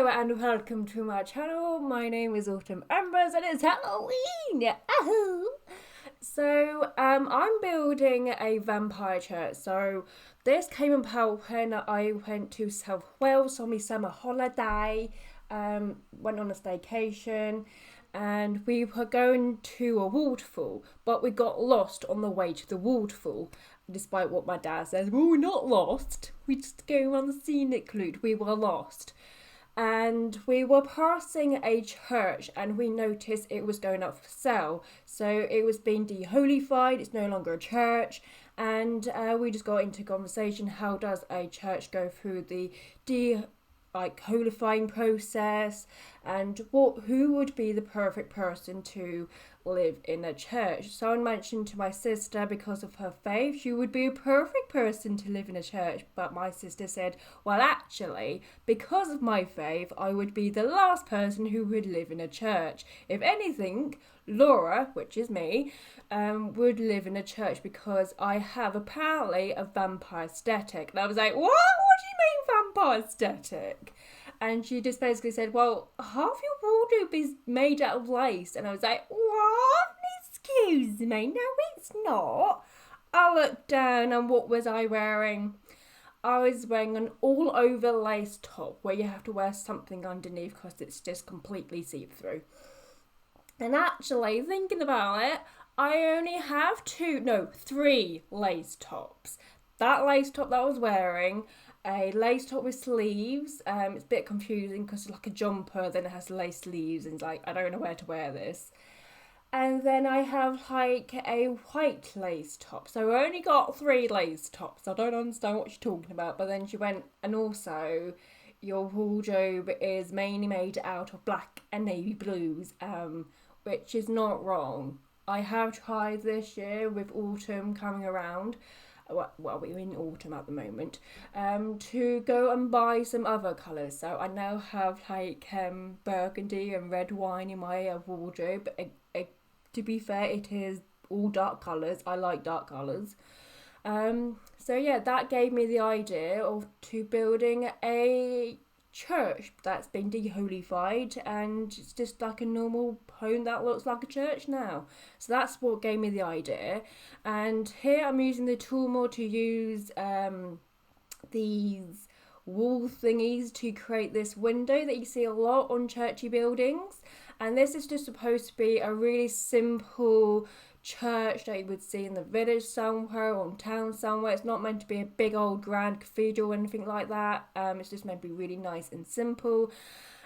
Hello and welcome to my channel. My name is Autumn Embers and it's Halloween! Ahoo! I'm building a vampire church. So this came about when I went to South Wales on my summer holiday. Went on a staycation and we were going to a waterfall, but we got lost on the way to the waterfall. Despite what my dad says, well, we're not lost. We just go on the scenic route. We were lost. And we were passing a church and we noticed it was going up for sale. So it was being deholified, it's no longer a church. And we just got into conversation, how does a church go through the holifying process, and who would be the perfect person to live in a church. Someone mentioned to my sister, because of her faith, she would be a perfect person to live in a church, but my sister said, well, actually, because of my faith, I would be the last person who would live in a church. If anything, Laura, which is me, would live in a church because I have apparently a vampire aesthetic. And I was like, what? What do you mean vampire aesthetic? And she just basically said, well, half your wardrobe is made out of lace. And I was like, what? Excuse me, no it's not. I looked down and what was I wearing? I was wearing an all over lace top where you have to wear something underneath because it's just completely see-through. And actually, thinking about it, I only have three lace tops. That lace top that I was wearing, a lace top with sleeves. It's a bit confusing because it's like a jumper, then it has lace sleeves, and it's like, I don't know where to wear this. And then I have like a white lace top. So I only got three lace tops. I don't understand what she's talking about. But then she went, and also your wardrobe is mainly made out of black and navy blues, which is not wrong. I have tried this year with autumn coming around. Well, we're in autumn at the moment, to go and buy some other colours. So I now have like burgundy and red wine in my wardrobe. To be fair, it is all dark colours. I like dark colours. So yeah, that gave me the idea of building a church that's been deholified, and it's just like a normal home that looks like a church now. So that's what gave me the idea. And here I'm using the Toolmore to use these wall thingies to create this window that you see a lot on churchy buildings. And this is just supposed to be a really simple church that you would see in the village somewhere or in town somewhere. It's not meant to be a big old grand cathedral or anything like that. It's just meant to be really nice and simple.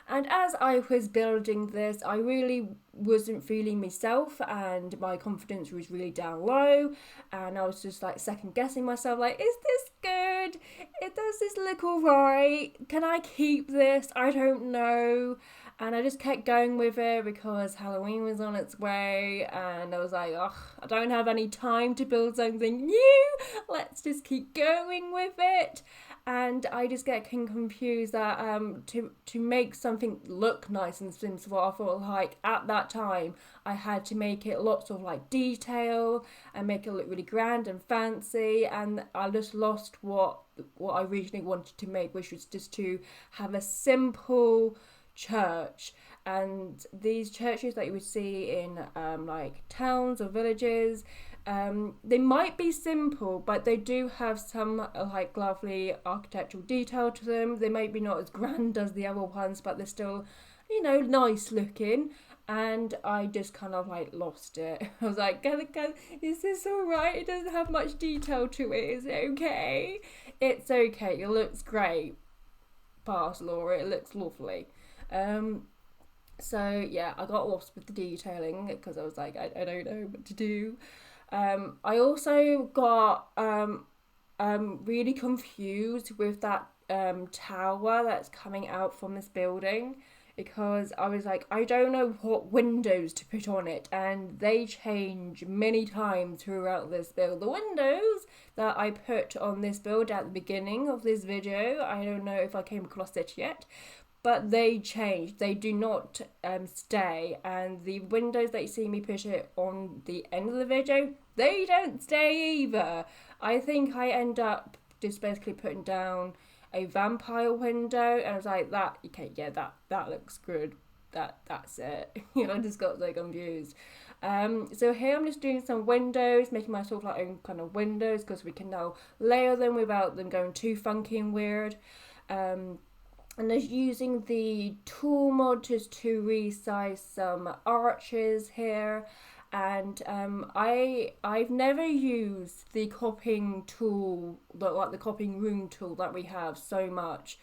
And as I was building this, I really wasn't feeling myself and my confidence was really down low, and I was just like second guessing myself, like, is this good? Does this look alright? Can I keep this? I don't know. And I just kept going with it because Halloween was on its way, and I was like, ugh, I don't have any time to build something new. Let's just keep going with it. And I just get confused that to make something look nice and simple, I thought like at that time I had to make it lots of like detail and make it look really grand and fancy, and I just lost what I originally wanted to make, which was just to have a simple church. And these churches that you would see in like towns or villages, they might be simple, but they do have some like lovely architectural detail to them. They may be not as grand as the other ones, but they're still, nice looking. And I just kind of like lost it. I was like, is this alright? It doesn't have much detail to it. Is it okay? It's okay. It looks great. Pass, Laura. It looks lovely. So yeah, I got lost with the detailing because I was like, I don't know what to do. I also got really confused with that tower that's coming out from this building, because I was like, I don't know what windows to put on it, and they change many times throughout this build. The windows that I put on this build at the beginning of this video, I don't know if I came across it yet, but they change. They do not stay, and the windows that you see me put it on the end of the video, they don't stay either. I think I end up just basically putting down a vampire window, and I was like, that okay, yeah, that looks good. That's it. I just got so confused. So here I'm just doing some windows, making myself like own kind of windows because we can now layer them without them going too funky and weird. And just using the tool mod just to resize some arches here. And I've never used the copying tool, like the copying room tool that we have so much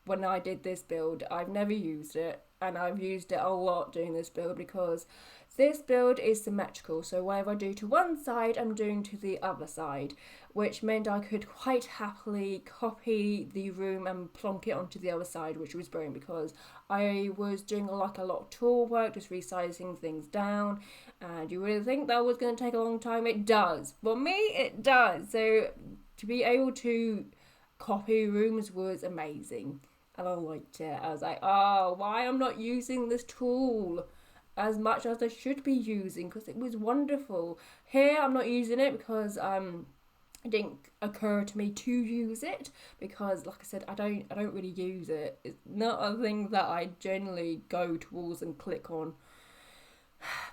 when I did this build. I've never used it, and I've used it a lot doing this build because this build is symmetrical, so whatever I do to one side, I'm doing to the other side, which meant I could quite happily copy the room and plonk it onto the other side, which was brilliant because I was doing a lot of tool work, just resizing things down, and you would think that was going to take a long time. It does. For me, it does. So to be able to copy rooms was amazing, and I liked it. I was like, oh, why I'm not using this tool as much as I should be using, because it was wonderful. Here I'm not using it because it didn't occur to me to use it, because like I said, I don't really use it. It's not a thing that I generally go towards and click on.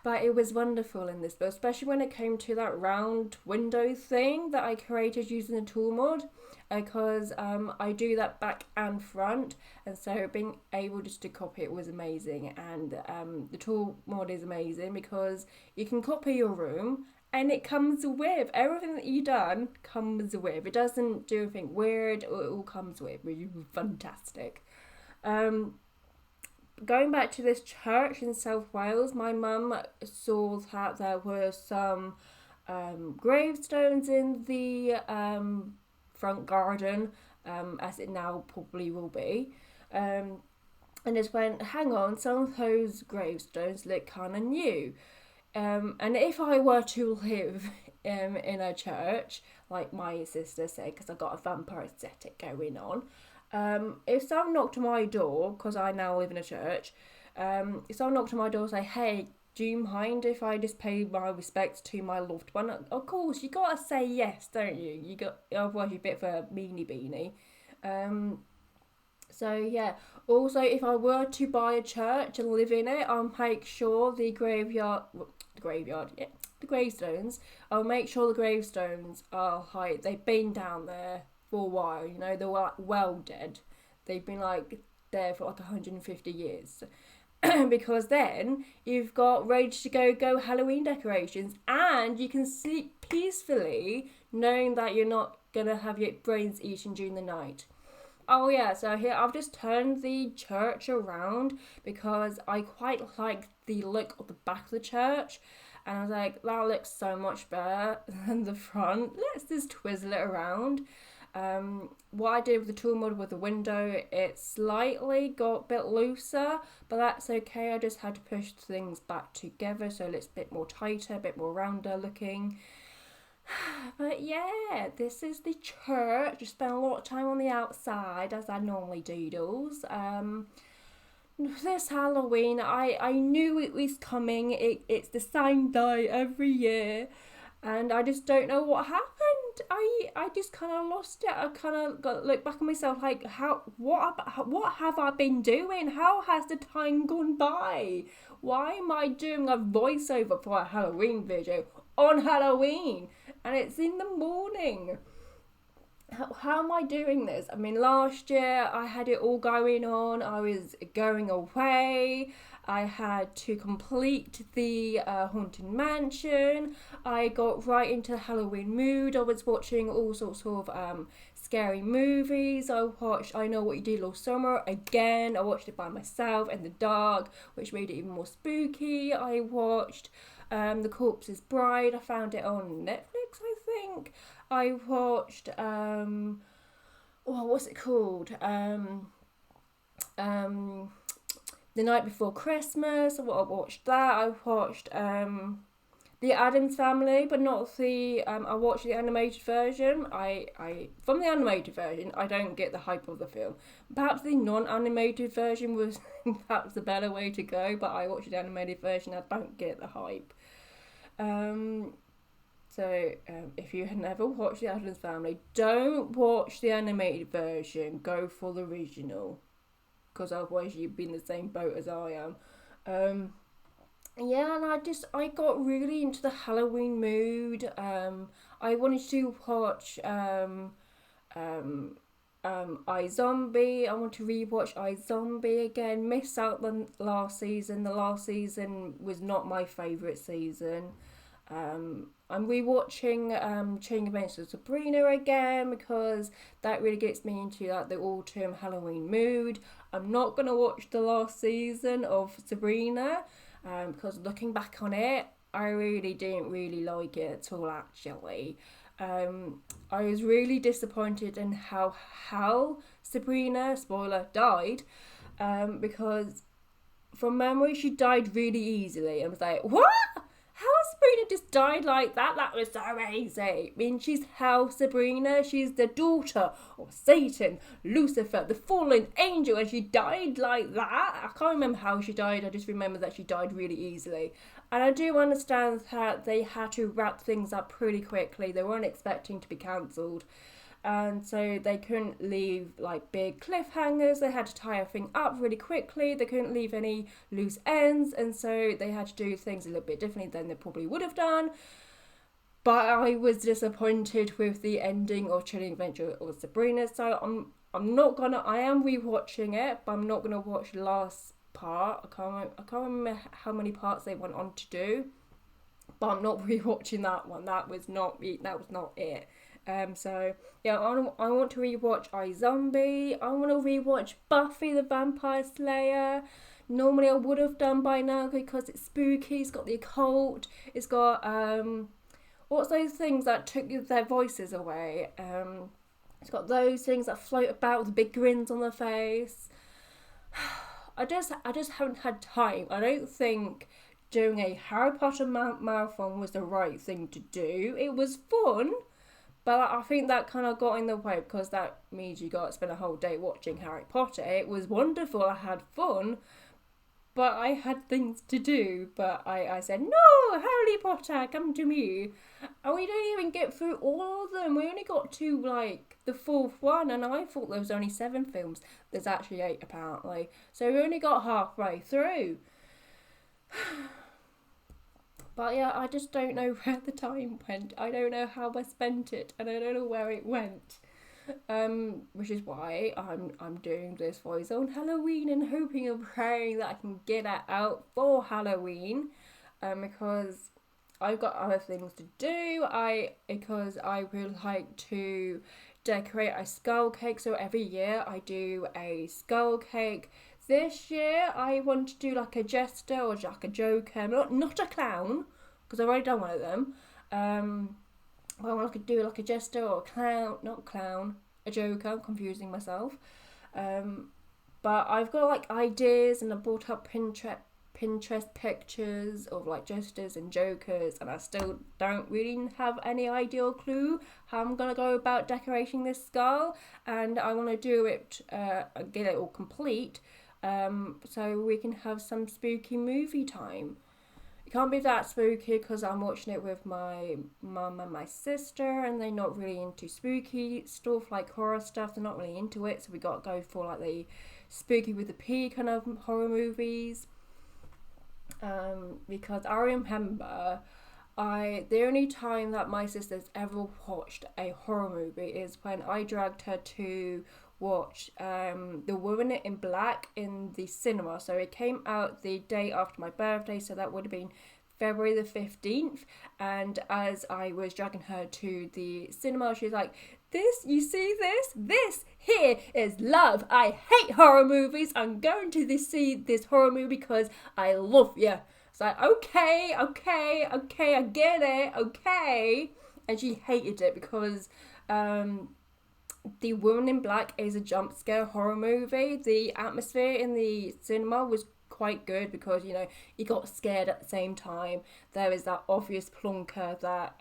But it was wonderful in this build, especially when it came to that round window thing that I created using the tool mod, because I do that back and front, and so being able just to copy it was amazing. And the tool mod is amazing because you can copy your room and it comes with everything that you've done. Comes with it, doesn't do anything weird, it all comes with, which is fantastic. Going back to this church in South Wales, my mum saw that there were some gravestones in the front garden, as it now probably will be. And just went, hang on, some of those gravestones look kind of new. And if I were to live in a church, like my sister said, because I got a vampire aesthetic going on, if someone knocked on my door, because I now live in a church, if someone knocked on my door and say, hey, do you mind if I just pay my respects to my loved one? Of course, you gotta say yes, don't you? Otherwise you're a bit of a meanie beanie. So yeah, also if I were to buy a church and live in it, I'll make sure the gravestones, I'll make sure the gravestones are like, they've been down there for a while, they're like well dead. They've been like there for like 150 years. Because then you've got ready to go Halloween decorations, and you can sleep peacefully knowing that you're not gonna have your brains eaten during the night. Oh yeah, so here I've just turned the church around because I quite like the look of the back of the church, and I was like, that looks so much better than the front. Let's just twizzle it around. What I did with the tool mod with the window, it slightly got a bit looser, but that's okay. I just had to push things back together so it's a bit more tighter, a bit more rounder looking. But yeah, this is the church. I spent a lot of time on the outside, as I normally doodles. This Halloween, I knew it was coming. It's the same day every year, and I just don't know what happened. I just kind of lost it. I kind of got look back at myself like, what have I been doing? How has the time gone by? Why am I doing a voiceover for a Halloween video on Halloween and it's in the morning? How am I doing this? I mean, last year I had it all going on. I was going away. I had to complete the Haunted Mansion. I got right into the Halloween mood. I was watching all sorts of scary movies. I watched I Know What You Did Last Summer again. I watched it by myself in the dark, which made it even more spooky. I watched The Corpse's Bride. I found it on Netflix, I think. I watched what's it called? The Night Before Christmas. I watched that. I watched The Addams Family, but not the I watched the animated version. I from the animated version, I don't get the hype of the film. Perhaps the non-animated version was perhaps the better way to go, but I watched the animated version. I don't get the hype. So if you had never watched The Addams Family, don't watch the animated version. Go for the original, because otherwise you'd be in the same boat as I am. Yeah, and I got really into the Halloween mood. I wanted to watch iZombie. I want to rewatch iZombie again. Missed out the last season. The last season was not my favourite season. I'm rewatching Chain Adventures of Sabrina again because that really gets me into like the autumn Halloween mood. I'm not gonna watch the last season of Sabrina because looking back on it, I really didn't really like it at all actually. I was really disappointed in how Sabrina, spoiler, died because from memory she died really easily. I was like, what? How Sabrina just died like that? That was so easy. I mean, she's how Sabrina. She's the daughter of Satan, Lucifer, the fallen angel, and she died like that. I can't remember how she died. I just remember that she died really easily. And I do understand that they had to wrap things up pretty quickly. They weren't expecting to be cancelled. And so they couldn't leave like big cliffhangers. They had to tie everything up really quickly. They couldn't leave any loose ends, and so they had to do things a little bit differently than they probably would have done. But I was disappointed with the ending of Chilling Adventure of Sabrina. So I am rewatching it, but I'm not gonna watch the last part. I can't remember how many parts they went on to do, but I'm not rewatching that one. That was not it. So yeah, I want to rewatch iZombie. I want to rewatch Buffy the Vampire Slayer. Normally I would have done by now because it's spooky. It's got the occult. It's got what's those things that took their voices away? It's got those things that float about with big grins on their face. I just haven't had time. I don't think doing a Harry Potter marathon was the right thing to do. It was fun. But I think that kind of got in the way because that means you got to spend a whole day watching Harry Potter. It was wonderful, I had fun, but I had things to do. But I said, no, Harry Potter, come to me. And we didn't even get through all of them. We only got to like the fourth one, and I thought there was only 7 films. There's actually 8 apparently. So we only got halfway through. But yeah, I just don't know where the time went. I don't know how I spent it, and I don't know where it went. Which is why I'm doing this voice on Halloween and hoping and praying that I can get it out for Halloween. Because I've got other things to do. Because I would like to decorate a skull cake. So every year I do a skull cake. This year I want to do like a jester or like a joker, not a clown, because I've already done one of them. Well, I could do like a jester or a clown, not clown, a joker. I'm confusing myself. But I've got like ideas, and I brought up Pinterest pictures of like jesters and jokers, and I still don't really have any idea or clue how I'm gonna go about decorating this skull, and I want to do it, get it all complete. So we can have some spooky movie time. It can't be that spooky because I'm watching it with my mum and my sister, and they're not really into spooky stuff like horror stuff. They're not really into it, so we got to go for like the spooky with the P kind of horror movies. Because I remember the only time that my sister's ever watched a horror movie is when I dragged her to watch The Woman in Black in the cinema. So it came out the day after my birthday, so that would have been February the 15th. And as I was dragging her to the cinema, she was like, you see this? This here is love. I hate horror movies. I'm going to see this horror movie because I love you. It's like, okay, I get it, okay. And she hated it because The Woman in Black is a jump scare horror movie. The atmosphere in the cinema was quite good because, you got scared at the same time. There was that obvious plonker that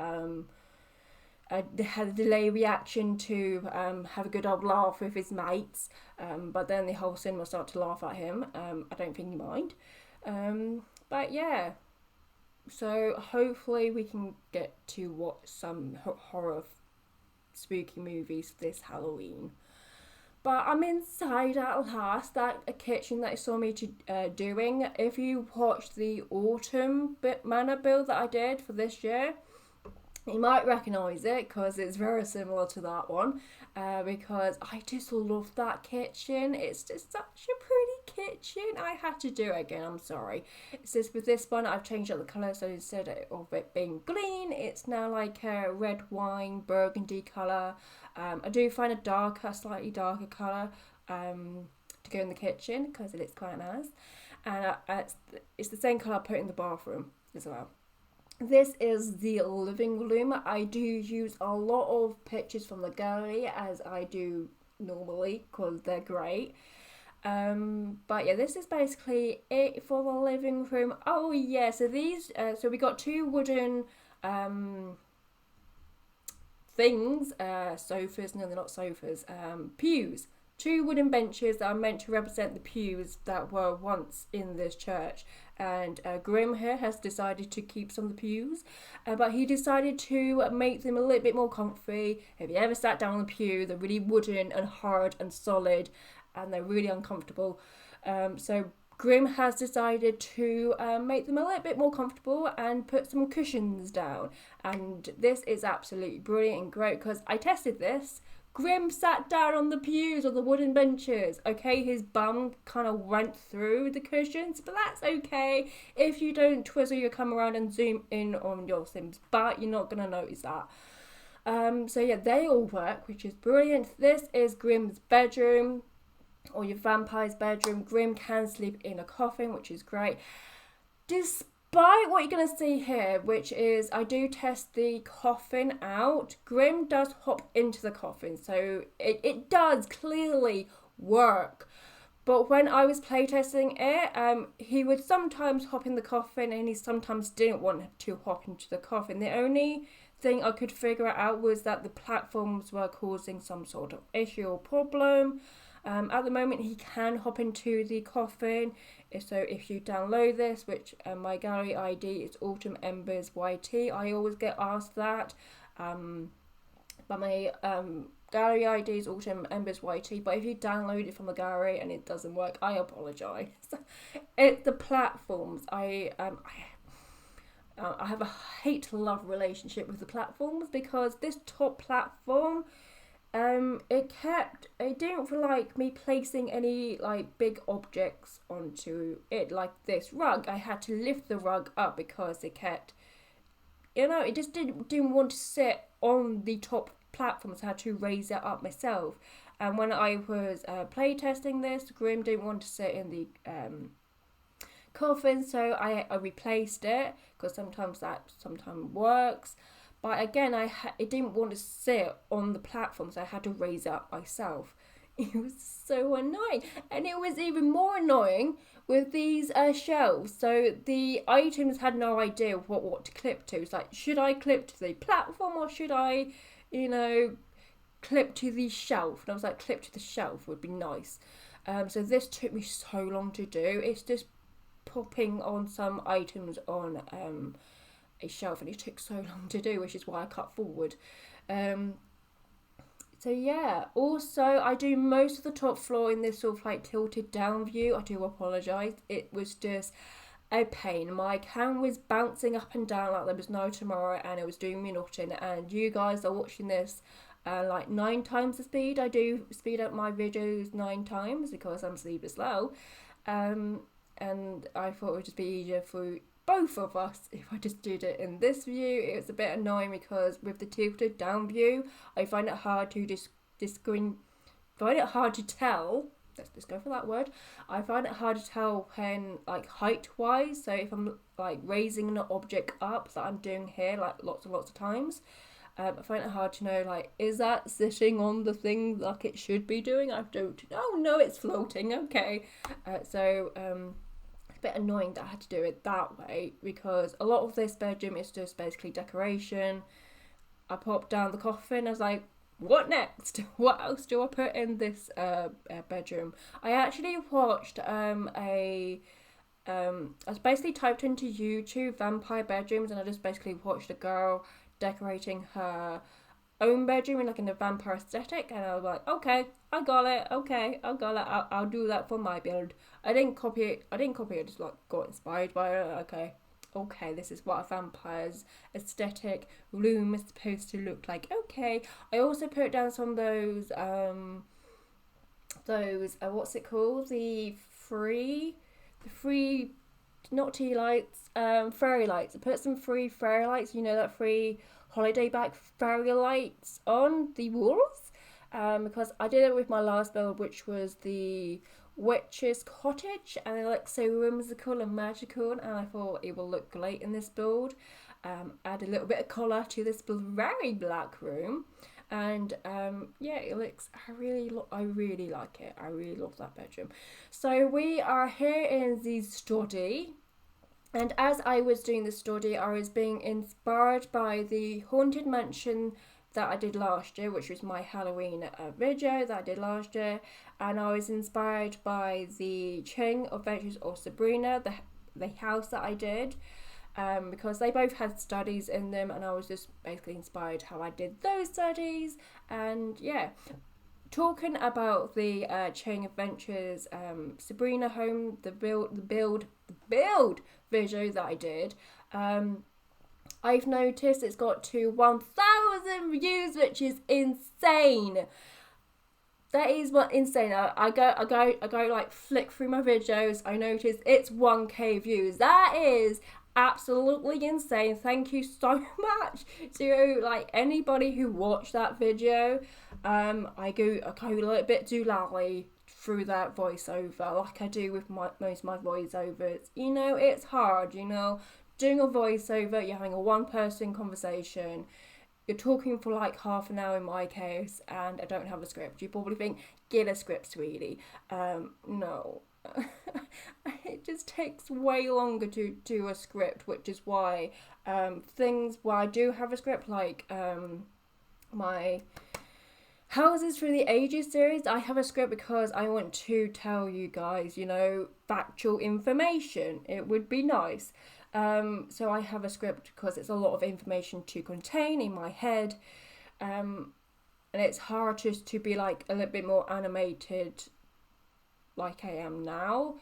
had a delay reaction to have a good old laugh with his mates, but then the whole cinema started to laugh at him. I don't think he mind. But yeah, So hopefully we can get to watch some horror spooky movies this Halloween. But I'm inside at last. That a kitchen that you saw me doing. If you watched the autumn manor build that I did for this year, you might recognise it because it's very similar to that one. Because I just love that kitchen. It's just such a pretty kitchen. I had to do it again. I'm sorry. It's just with this one, I've changed up the colour. So instead of it being green, it's now like a red wine burgundy colour. I do find a slightly darker colour to go in the kitchen because it looks quite nice. And it's the same colour I put in the bathroom as well. This is the living room. I do use a lot of pictures from the gallery as I do normally because they're great. But yeah, this is basically it for the living room. Oh yeah, so these, so we got two wooden things, sofas, no they're not sofas, pews. Two wooden benches that are meant to represent the pews that were once in this church. And Grim here has decided to keep some of the pews, but he decided to make them a little bit more comfy. If you ever sat down on the pew, they're really wooden and hard and solid, and they're really uncomfortable. So Grim has decided to make them a little bit more comfortable and put some cushions down. And this is absolutely brilliant and great because I tested this. Grim sat down on the pews or the wooden benches. Okay, his bum kind of went through the cushions, but that's okay if you don't twizzle your camera around and zoom in on your Sims, but you're not going to notice that. So yeah, they all work, which is brilliant. This is Grim's bedroom, or your vampire's bedroom. Grim can sleep in a coffin, which is great. Despite what you're going to see here, which is I do test the coffin out, Grim does hop into the coffin, so it does clearly work. But when I was playtesting it, he would sometimes hop in the coffin and he sometimes didn't want to hop into the coffin. The only thing I could figure out was that the platforms were causing some sort of issue or problem. At the moment, he can hop into the coffin. So if you download this, which my gallery ID is Autumn Embers YT, I always get asked that. But my gallery ID is Autumn Embers YT. But if you download it from the gallery and it doesn't work, I apologise. It's the platforms. I have a hate-love relationship with the platforms because this top platform, it didn't feel like me placing any like big objects onto it, like this rug. I had to lift the rug up because it kept, it just didn't want to sit on the top platforms. I had to raise it up myself. And when I was playtesting this, Grim didn't want to sit in the coffin, so I replaced it because sometimes works. But again, it didn't want to sit on the platform, so I had to raise it up myself. It was so annoying. And it was even more annoying with these shelves. So the items had no idea what to clip to. It's like, should I clip to the platform or should I, clip to the shelf? And I was like, clip to the shelf would be nice. So this took me so long to do. It's just popping on some items on a shelf, and it took so long to do, which is why I cut forward. So yeah, also I do most of the top floor in this sort of like tilted down view. I do apologise, it was just a pain. My camera was bouncing up and down like there was no tomorrow, and it was doing me nothing. And you guys are watching this like 9 times the speed. I do speed up my videos 9 times because I'm sleeping slow, and I thought it would just be easier for both of us if I just did it in this view. It's a bit annoying because with the tilted down view, I find it hard to hard to tell. Let's just go for that word. I find it hard to tell when like height wise. So if I'm like raising an object up that I'm doing here like lots and lots of times, I find it hard to know like, is that sitting on the thing like it should be doing? I don't. Oh no, it's floating. Okay. So a bit annoying that I had to do it that way because a lot of this bedroom is just basically decoration. I popped down the coffin. I was like, what next? What else do I put in this bedroom? I actually watched a I was basically typed into YouTube vampire bedrooms, and I just basically watched a girl decorating her own bedroom in like in a vampire aesthetic, and I was like, okay, I got it. Okay, I got it. I'll do that for my build. I didn't copy it. I just like got inspired by it. Okay, this is what a vampire's aesthetic room is supposed to look like. Okay, I also put down some of those what's it called? The free, not tea lights, fairy lights. I put some free fairy lights. You know, that free holiday bag fairy lights on the walls, because I did it with my last build, which was the witch's cottage, and it looks so whimsical and magical, and I thought it will look great in this build. Add a little bit of colour to this very black room, and yeah, it looks. I really like it. I really love that bedroom. So we are here in the study. And as I was doing the study, I was being inspired by the Haunted Mansion that I did last year, which was my Halloween video that I did last year. And I was inspired by the Chilling Adventures of Sabrina, the house that I did, because they both had studies in them, and I was just basically inspired how I did those studies. And yeah, talking about the Chilling Adventures Sabrina home, the build video that I did, I've noticed it's got to 1,000 views, which is insane. That is what insane. I go like flick through my videos. I notice it's 1K views. That is absolutely insane. Thank you so much to like anybody who watched that video. I go a little bit doolally through that voiceover, like I do with most of my voiceovers. You know, it's hard. You know, doing a voiceover, you're having a one-person conversation. You're talking for like half an hour in my case, and I don't have a script. You probably think, get a script, sweetie. No. It just takes way longer to do a script, which is why things where I do have a script, like my Houses Through the Ages series, I have a script because I want to tell you guys, you know, factual information. It would be nice. So I have a script because it's a lot of information to contain in my head, and it's hard just to be like a little bit more animated like I am now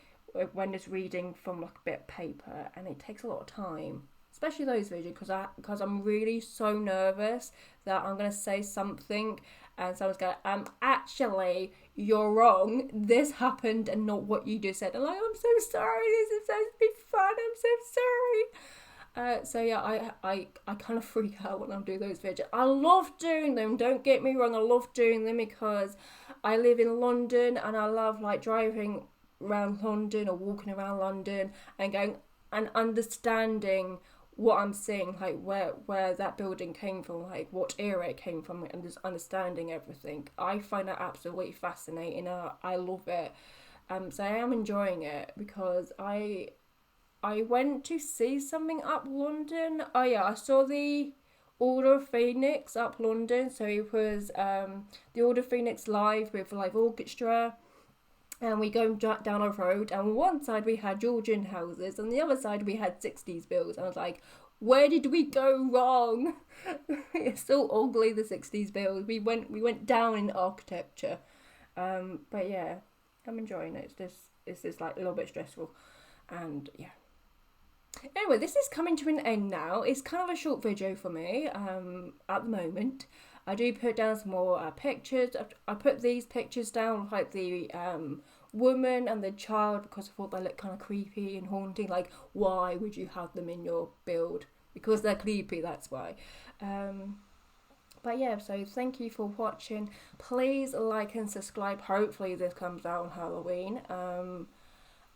when just reading from like a bit of paper, and it takes a lot of time, especially those videos, because I'm really so nervous that I'm going to say something and someone's going, actually, you're wrong. This happened and not what you just said. And like, I'm so sorry. This is supposed to be fun. I'm so sorry. So yeah, I kind of freak out when I do those videos. I love doing them. Don't get me wrong. I love doing them because I live in London, and I love like driving around London or walking around London and going and understanding what I'm seeing, like where that building came from, like what era it came from, and just understanding everything. I find that absolutely fascinating. I love it. So I am enjoying it because I went to see something up London. Oh yeah, I saw the Order of Phoenix up London. So it was the Order of Phoenix live with live orchestra. And we go down a road, and on one side we had Georgian houses, and the other side we had 60s builds. And I was like, where did we go wrong? It's so ugly, the 60s build. We went down in architecture. But yeah, I'm enjoying it. It's just like a little bit stressful, and yeah. Anyway, this is coming to an end now. It's kind of a short video for me at the moment. I do put down some more pictures. I put these pictures down, like the woman and the child, because I thought they looked kind of creepy and haunting. Like, why would you have them in your build? Because they're creepy, that's why. But yeah, so thank you for watching. Please like and subscribe. Hopefully this comes out on Halloween.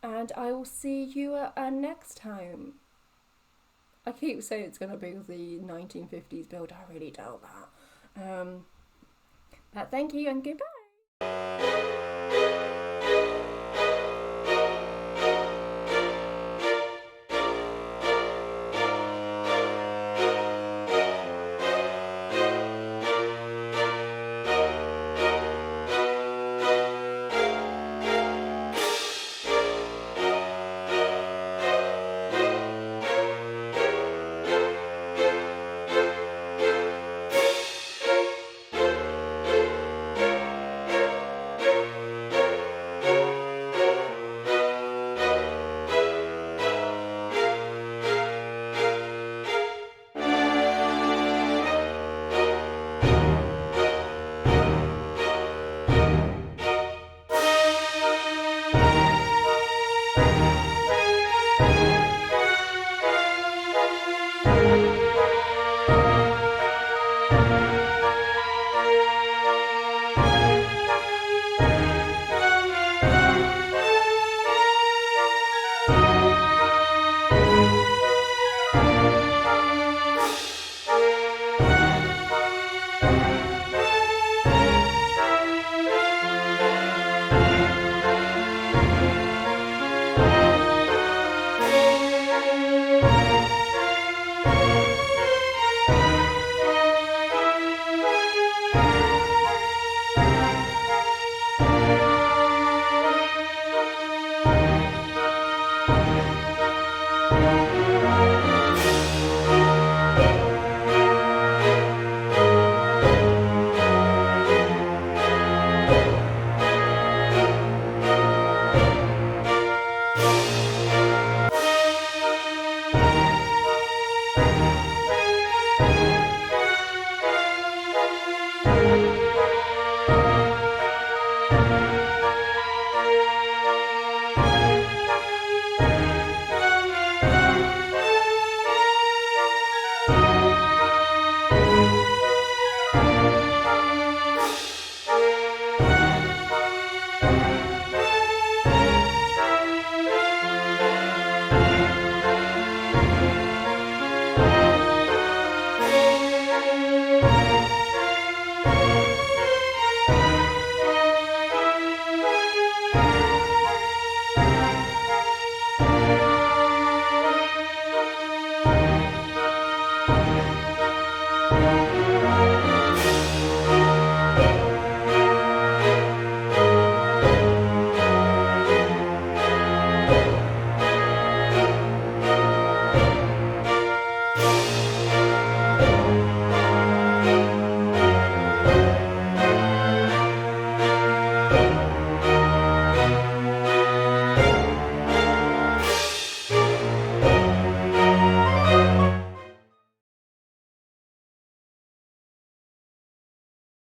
And I will see you next time. I keep saying it's going to be the 1950s build. I really doubt that. But thank you and goodbye.